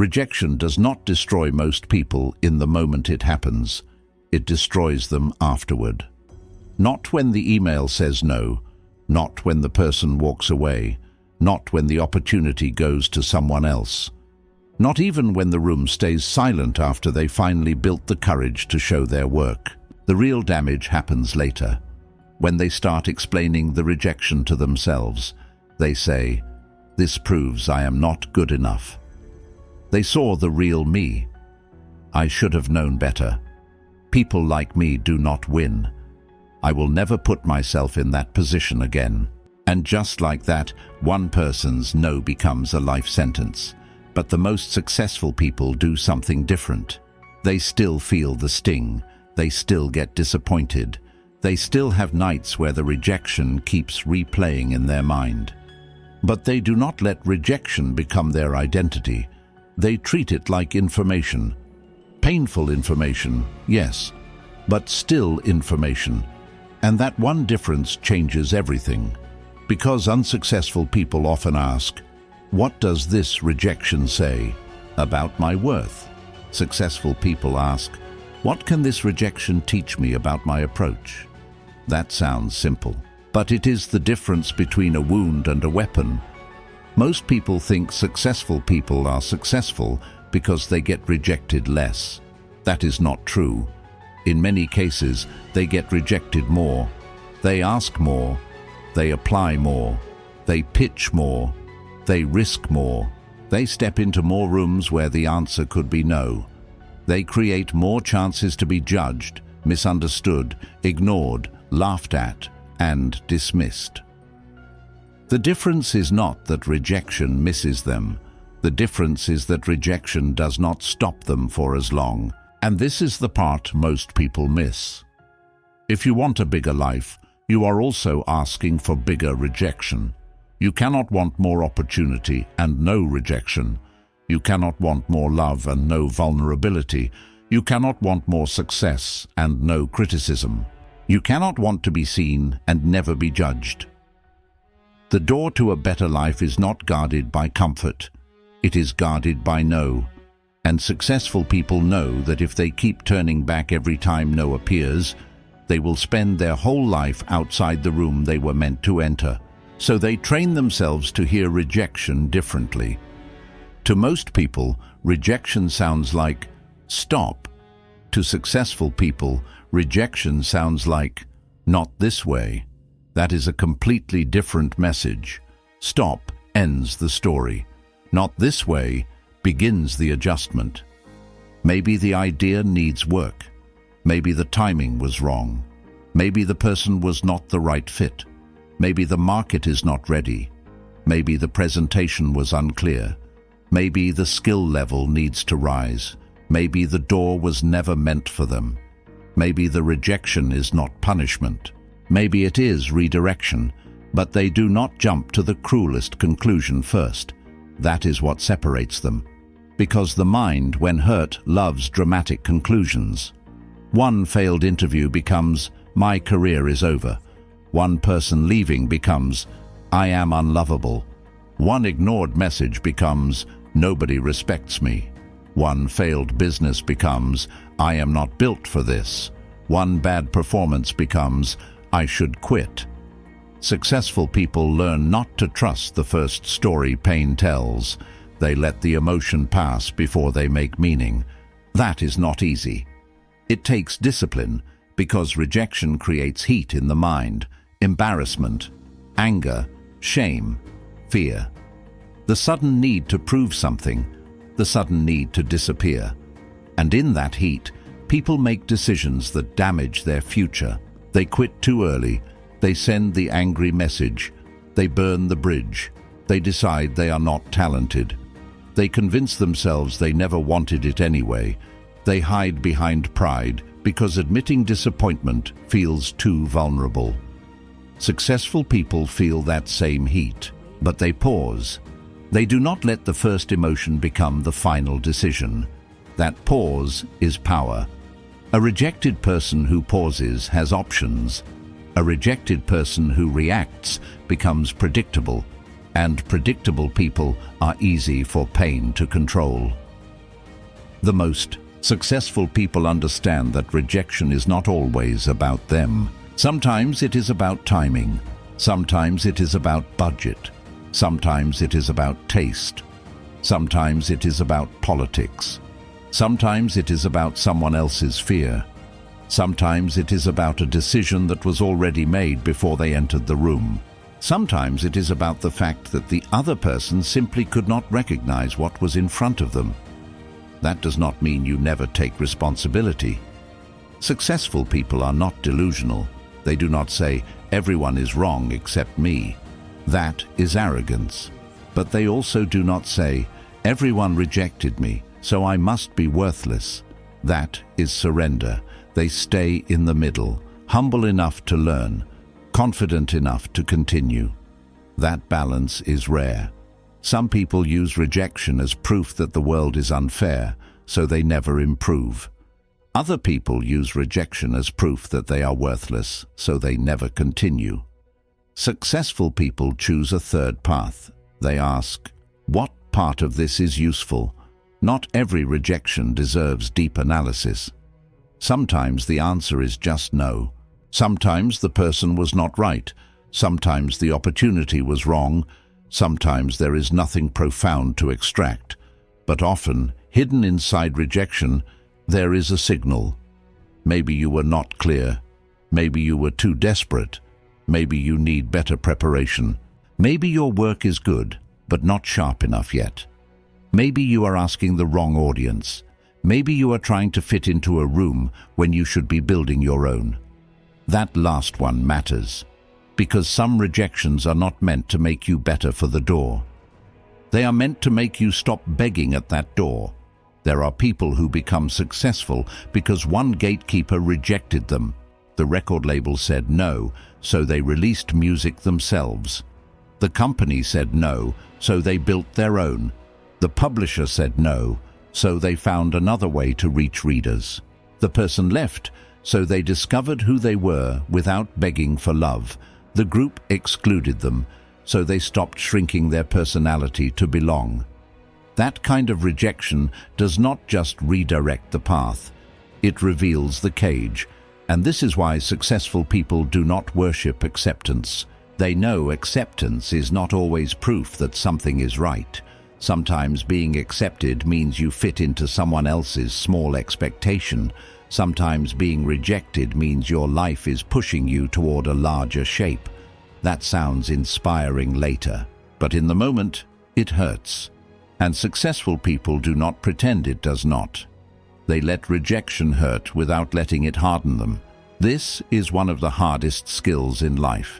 Rejection does not destroy most people in the moment it happens. It destroys them afterward. Not when the email says no, not when the person walks away, not when the opportunity goes to someone else. Not even when the room stays silent after they finally built the courage to show their work. The real damage happens later. When they start explaining the rejection to themselves, they say, "This proves I am not good enough." They saw the real me. "I should have known better. People like me do not win. I will never put myself in that position again." And just like that, one person's no becomes a life sentence. But the most successful people do something different. They still feel the sting. They still get disappointed. They still have nights where the rejection keeps replaying in their mind. But they do not let rejection become their identity. They treat it like information. Painful information, yes, but still information. And that one difference changes everything. Because unsuccessful people often ask, "What does this rejection say about my worth?" Successful people ask, "What can this rejection teach me about my approach?" That sounds simple, but it is the difference between a wound and a weapon. Most people think successful people are successful because they get rejected less. That is not true. In many cases, they get rejected more. They ask more. They apply more. They pitch more. They risk more. They step into more rooms where the answer could be no. They create more chances to be judged, misunderstood, ignored, laughed at, and dismissed. The difference is not that rejection misses them. The difference is that rejection does not stop them for as long. And this is the part most people miss. If you want a bigger life, you are also asking for bigger rejection. You cannot want more opportunity and no rejection. You cannot want more love and no vulnerability. You cannot want more success and no criticism. You cannot want to be seen and never be judged. The door to a better life is not guarded by comfort. It is guarded by no. And successful people know that if they keep turning back every time no appears, they will spend their whole life outside the room they were meant to enter. So they train themselves to hear rejection differently. To most people, rejection sounds like, "Stop." To successful people, rejection sounds like, "Not this way." That is a completely different message. Stop ends the story. Not this way begins the adjustment. Maybe the idea needs work. Maybe the timing was wrong. Maybe the person was not the right fit. Maybe the market is not ready. Maybe the presentation was unclear. Maybe the skill level needs to rise. Maybe the door was never meant for them. Maybe the rejection is not punishment. Maybe it is redirection, but they do not jump to the cruelest conclusion first. That is what separates them. Because the mind, when hurt, loves dramatic conclusions. One failed interview becomes, "My career is over." One person leaving becomes, "I am unlovable." One ignored message becomes, "Nobody respects me." One failed business becomes, "I am not built for this." One bad performance becomes, "I should quit." Successful people learn not to trust the first story pain tells. They let the emotion pass before they make meaning. That is not easy. It takes discipline, because rejection creates heat in the mind, embarrassment, anger, shame, fear. The sudden need to prove something, the sudden need to disappear. And in that heat, people make decisions that damage their future. They quit too early. They send the angry message. They burn the bridge. They decide they are not talented. They convince themselves they never wanted it anyway. They hide behind pride because admitting disappointment feels too vulnerable. Successful people feel that same heat, but they pause. They do not let the first emotion become the final decision. That pause is power. A rejected person who pauses has options. A rejected person who reacts becomes predictable, and predictable people are easy for pain to control. The most successful people understand that rejection is not always about them. Sometimes it is about timing. Sometimes it is about budget. Sometimes it is about taste. Sometimes it is about politics. Sometimes it is about someone else's fear. Sometimes it is about a decision that was already made before they entered the room. Sometimes it is about the fact that the other person simply could not recognize what was in front of them. That does not mean you never take responsibility. Successful people are not delusional. They do not say, "Everyone is wrong except me." That is arrogance. But they also do not say, "Everyone rejected me, so I must be worthless." That is surrender. They stay in the middle, humble enough to learn, confident enough to continue. That balance is rare. Some people use rejection as proof that the world is unfair, so they never improve. Other people use rejection as proof that they are worthless, so they never continue. Successful people choose a third path. They ask, "What part of this is useful?" Not every rejection deserves deep analysis. Sometimes the answer is just no. Sometimes the person was not right. Sometimes the opportunity was wrong. Sometimes there is nothing profound to extract. But often, hidden inside rejection, there is a signal. Maybe you were not clear. Maybe you were too desperate. Maybe you need better preparation. Maybe your work is good, but not sharp enough yet. Maybe you are asking the wrong audience. Maybe you are trying to fit into a room when you should be building your own. That last one matters, because some rejections are not meant to make you better for the door. They are meant to make you stop begging at that door. There are people who become successful because one gatekeeper rejected them. The record label said no, so they released music themselves. The company said no, so they built their own. The publisher said no, so they found another way to reach readers. The person left, so they discovered who they were without begging for love. The group excluded them, so they stopped shrinking their personality to belong. That kind of rejection does not just redirect the path, it reveals the cage. And this is why successful people do not worship acceptance. They know acceptance is not always proof that something is right. Sometimes being accepted means you fit into someone else's small expectation. Sometimes being rejected means your life is pushing you toward a larger shape. That sounds inspiring later, but in the moment, it hurts. And successful people do not pretend it does not. They let rejection hurt without letting it harden them. This is one of the hardest skills in life.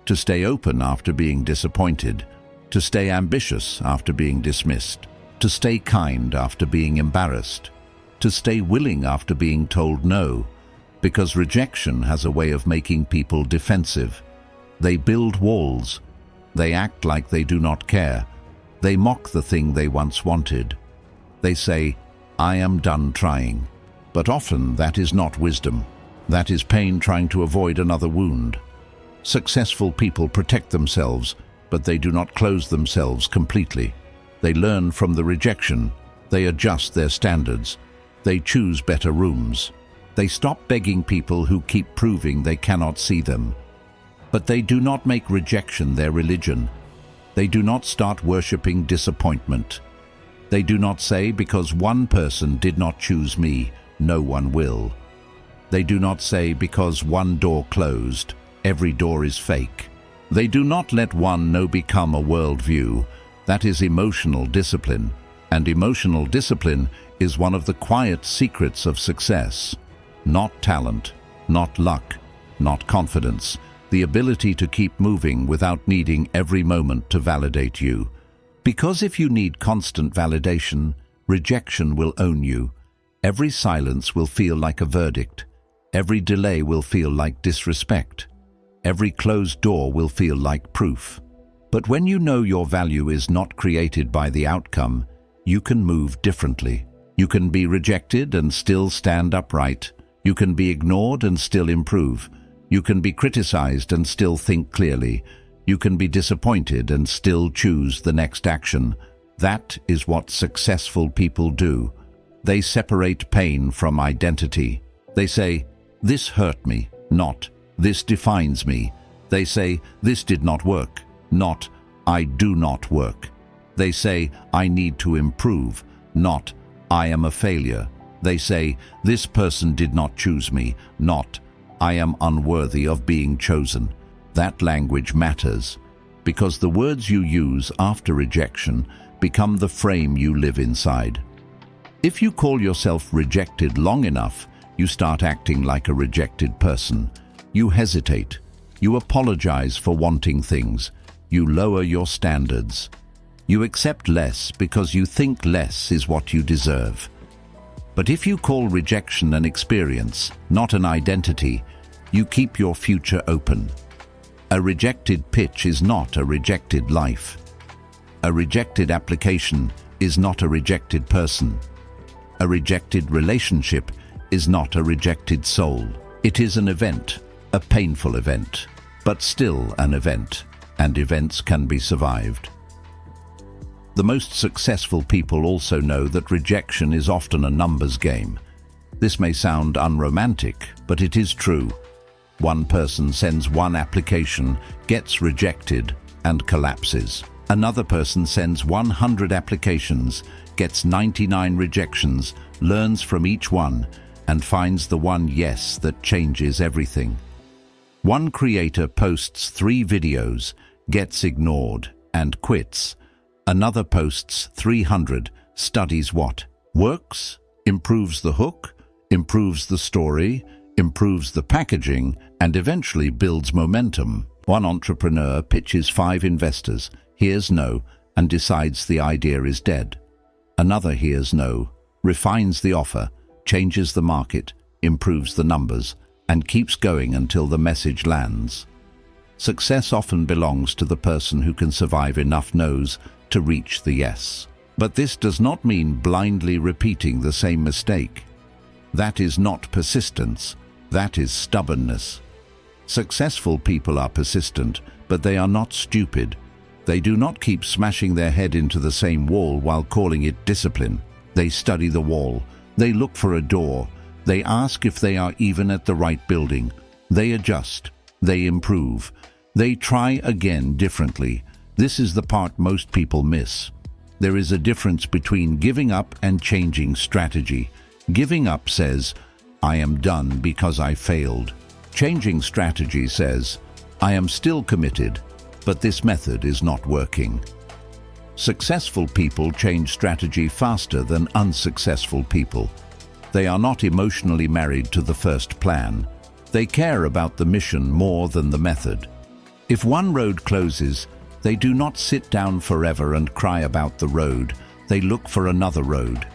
To stay open after being disappointed. To stay ambitious after being dismissed. To stay kind after being embarrassed. To stay willing after being told no. Because rejection has a way of making people defensive. They build walls. They act like they do not care. They mock the thing they once wanted. They say, "I am done trying." But often that is not wisdom. That is pain trying to avoid another wound. Successful people protect themselves, but they do not close themselves completely. They learn from the rejection. They adjust their standards. They choose better rooms. They stop begging people who keep proving they cannot see them. But they do not make rejection their religion. They do not start worshipping disappointment. They do not say, "Because one person did not choose me, no one will." They do not say, "Because one door closed, every door is fake." They do not let one no become a worldview. That is emotional discipline. And emotional discipline is one of the quiet secrets of success. Not talent, not luck, not confidence. The ability to keep moving without needing every moment to validate you. Because if you need constant validation, rejection will own you. Every silence will feel like a verdict. Every delay will feel like disrespect. Every closed door will feel like proof. But when you know your value is not created by the outcome, you can move differently. You can be rejected and still stand upright. You can be ignored and still improve. You can be criticized and still think clearly. You can be disappointed and still choose the next action. That is what successful people do. They separate pain from identity. They say, "This hurt me," not, "This defines me." They say, "This did not work," not, "I do not work." They say, "I need to improve," not, "I am a failure." They say, "This person did not choose me," not, "I am unworthy of being chosen." That language matters, because the words you use after rejection become the frame you live inside. If you call yourself rejected long enough, you start acting like a rejected person. You hesitate. You apologize for wanting things. You lower your standards. You accept less because you think less is what you deserve. But if you call rejection an experience, not an identity, you keep your future open. A rejected pitch is not a rejected life. A rejected application is not a rejected person. A rejected relationship is not a rejected soul. It is an event, a painful event, but still an event, and events can be survived. The most successful people also know that rejection is often a numbers game. This may sound unromantic, but it is true. One person sends one application, gets rejected, and collapses. Another person sends 100 applications, gets 99 rejections, learns from each one, and finds the one yes that changes everything. One creator posts 3 videos, gets ignored, and quits. Another posts 300, studies what works, improves the hook, improves the story, improves the packaging, and eventually builds momentum. One entrepreneur pitches 5 investors, hears no, and decides the idea is dead. Another hears no, refines the offer, changes the market, improves the numbers, and keeps going until the message lands. Success often belongs to the person who can survive enough no's to reach the yes. But this does not mean blindly repeating the same mistake. That is not persistence, that is stubbornness. Successful people are persistent, but they are not stupid. They do not keep smashing their head into the same wall while calling it discipline. They study the wall, they look for a door, they ask if they are even at the right building. They adjust, they improve, they try again differently. This is the part most people miss. There is a difference between giving up and changing strategy. Giving up says, "I am done because I failed." Changing strategy says, "I am still committed, but this method is not working." Successful people change strategy faster than unsuccessful people. They are not emotionally married to the first plan. They care about the mission more than the method. If one road closes, they do not sit down forever and cry about the road. They look for another road.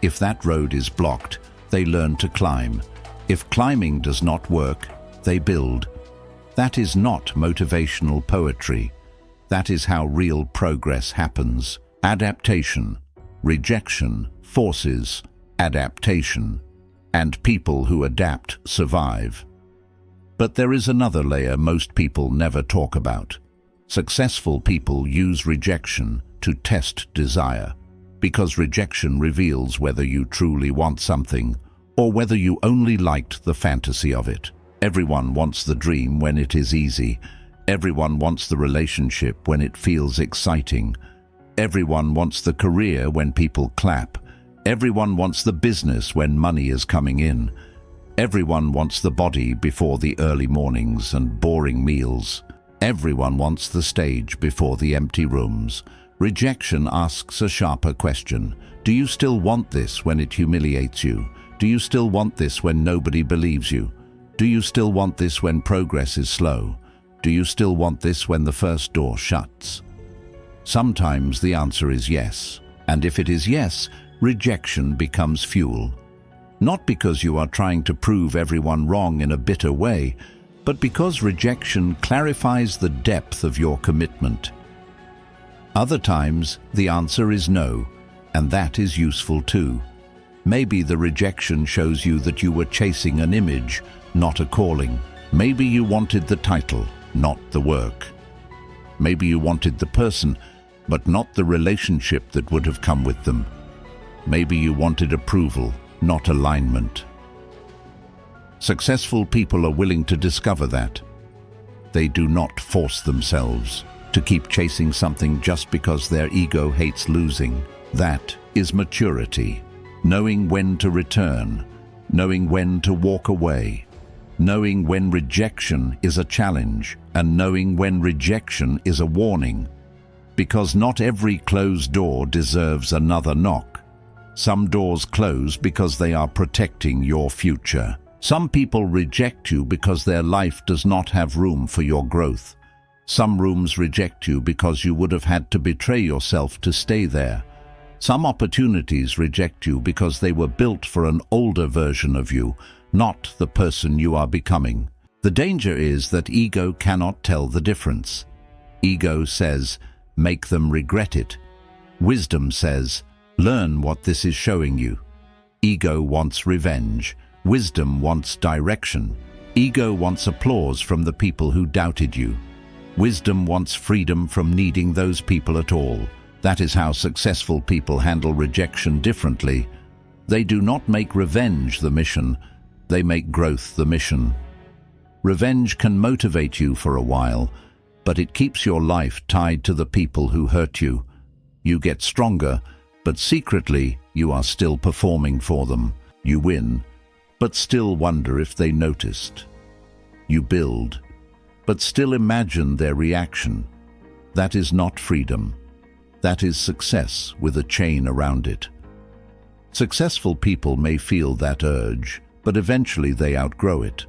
If that road is blocked, they learn to climb. If climbing does not work, they build. That is not motivational poetry. That is how real progress happens. Adaptation. Rejection forces adaptation, and people who adapt survive. But there is another layer most people never talk about. Successful people use rejection to test desire, because rejection reveals whether you truly want something or whether you only liked the fantasy of it. Everyone wants the dream when it is easy. Everyone wants the relationship when it feels exciting. Everyone wants the career when people clap. Everyone wants the business when money is coming in. Everyone wants the body before the early mornings and boring meals. Everyone wants the stage before the empty rooms. Rejection asks a sharper question. Do you still want this when it humiliates you? Do you still want this when nobody believes you? Do you still want this when progress is slow? Do you still want this when the first door shuts? Sometimes the answer is yes. And if it is yes, rejection becomes fuel. Not because you are trying to prove everyone wrong in a bitter way, but because rejection clarifies the depth of your commitment. Other times, the answer is no, and that is useful too. Maybe the rejection shows you that you were chasing an image, not a calling. Maybe you wanted the title, not the work. Maybe you wanted the person, but not the relationship that would have come with them. Maybe you wanted approval, not alignment. Successful people are willing to discover that. They do not force themselves to keep chasing something just because their ego hates losing. That is maturity. Knowing when to return, knowing when to walk away, knowing when rejection is a challenge, and knowing when rejection is a warning. Because not every closed door deserves another knock. Some doors close because they are protecting your future. Some people reject you because their life does not have room for your growth. Some rooms reject you because you would have had to betray yourself to stay there. Some opportunities reject you because they were built for an older version of you, not the person you are becoming. The danger is that ego cannot tell the difference. Ego says, make them regret it. Wisdom says, learn what this is showing you. Ego wants revenge. Wisdom wants direction. Ego wants applause from the people who doubted you. Wisdom wants freedom from needing those people at all. That is how successful people handle rejection differently. They do not make revenge the mission, they make growth the mission. Revenge can motivate you for a while, but it keeps your life tied to the people who hurt you. You get stronger, but secretly you are still performing for them. You win, but still wonder if they noticed. You build, but still imagine their reaction. That is not freedom. That is success with a chain around it. Successful people may feel that urge, but eventually they outgrow it.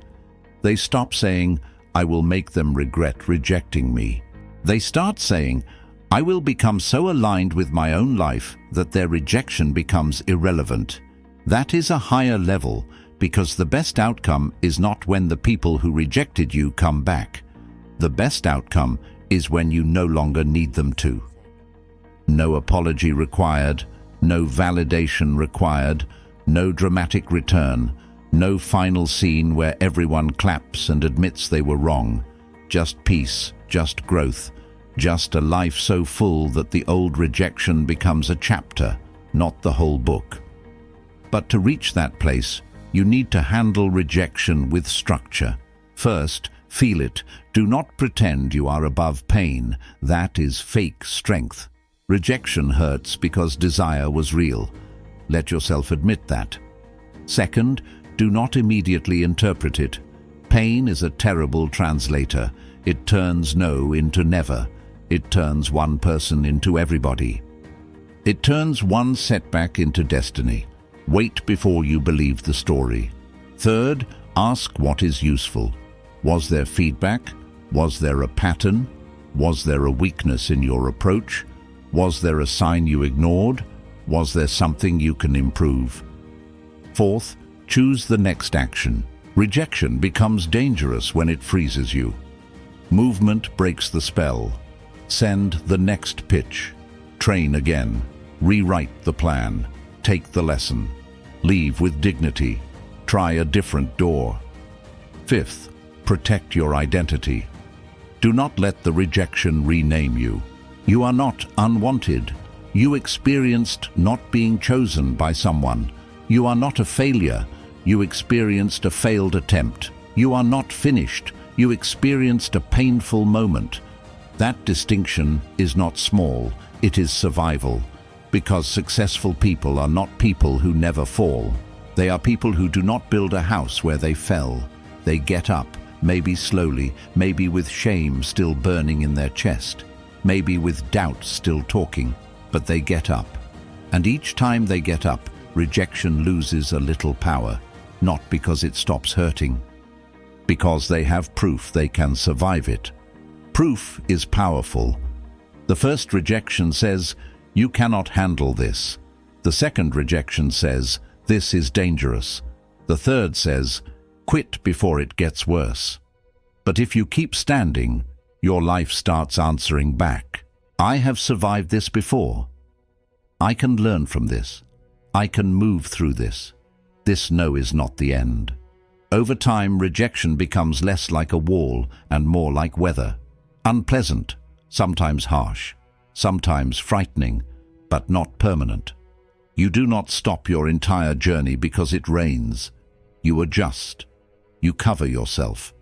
They stop saying, I will make them regret rejecting me. They start saying, I will become so aligned with my own life that their rejection becomes irrelevant. That is a higher level, because the best outcome is not when the people who rejected you come back. The best outcome is when you no longer need them to. No apology required, no validation required, no dramatic return, no final scene where everyone claps and admits they were wrong. Just peace, just growth, just a life so full that the old rejection becomes a chapter, not the whole book. But to reach that place, you need to handle rejection with structure. First, feel it. Do not pretend you are above pain. That is fake strength. Rejection hurts because desire was real. Let yourself admit that. Second, do not immediately interpret it. Pain is a terrible translator. It turns no into never. It turns one person into everybody. It turns one setback into destiny. Wait before you believe the story. Third, ask what is useful. Was there feedback? Was there a pattern? Was there a weakness in your approach? Was there a sign you ignored? Was there something you can improve? Fourth, choose the next action. Rejection becomes dangerous when it freezes you. Movement breaks the spell. Send the next pitch. Train again. Rewrite the plan. Take the lesson. Leave with dignity. Try a different door. Fifth, protect your identity. Do not let the rejection rename you. You are not unwanted. You experienced not being chosen by someone. You are not a failure. You experienced a failed attempt. You are not finished. You experienced a painful moment. That distinction is not small. It is survival. Because successful people are not people who never fall. They are people who do not build a house where they fell. They get up, maybe slowly, maybe with shame still burning in their chest. Maybe with doubt still talking, but they get up. And each time they get up, rejection loses a little power, not because it stops hurting, because they have proof they can survive it. Proof is powerful. The first rejection says, you cannot handle this. The second rejection says, this is dangerous. The third says, quit before it gets worse. But if you keep standing, your life starts answering back. I have survived this before. I can learn from this. I can move through this. This no is not the end. Over time, rejection becomes less like a wall and more like weather. Unpleasant, sometimes harsh, sometimes frightening, but not permanent. You do not stop your entire journey because it rains. You adjust. You cover yourself.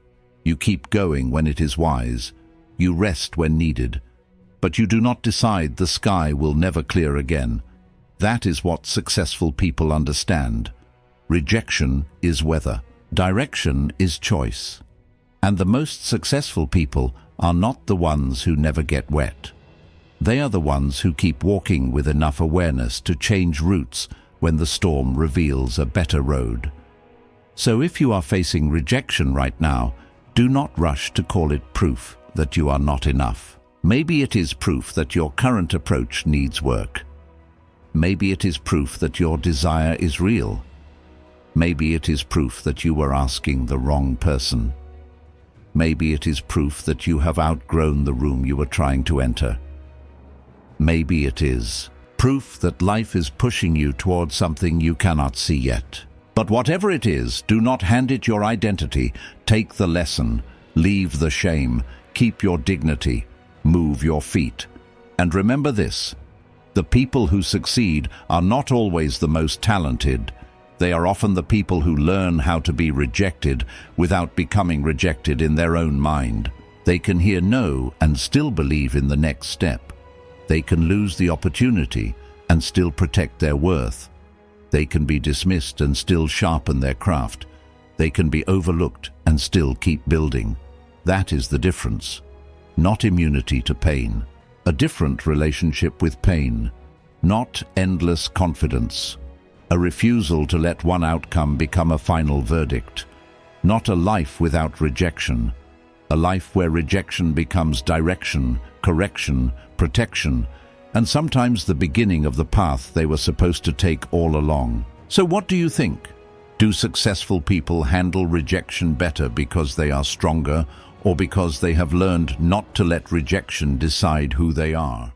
You keep going when it is wise. You rest when needed. But you do not decide the sky will never clear again. That is what successful people understand. Rejection is weather. Direction is choice. And the most successful people are not the ones who never get wet. They are the ones who keep walking with enough awareness to change routes when the storm reveals a better road. So if you are facing rejection right now, do not rush to call it proof that you are not enough. Maybe it is proof that your current approach needs work. Maybe it is proof that your desire is real. Maybe it is proof that you were asking the wrong person. Maybe it is proof that you have outgrown the room you were trying to enter. Maybe it is proof that life is pushing you towards something you cannot see yet. But whatever it is, do not hand it your identity. Take the lesson, leave the shame, keep your dignity, move your feet. And remember this, the people who succeed are not always the most talented. They are often the people who learn how to be rejected without becoming rejected in their own mind. They can hear no and still believe in the next step. They can lose the opportunity and still protect their worth. They can be dismissed and still sharpen their craft. They can be overlooked and still keep building. That is the difference. Not immunity to pain. A different relationship with pain. Not endless confidence. A refusal to let one outcome become a final verdict. Not a life without rejection. A life where rejection becomes direction, correction, protection, and sometimes the beginning of the path they were supposed to take all along. So what do you think? Do successful people handle rejection better because they are stronger, or because they have learned not to let rejection decide who they are?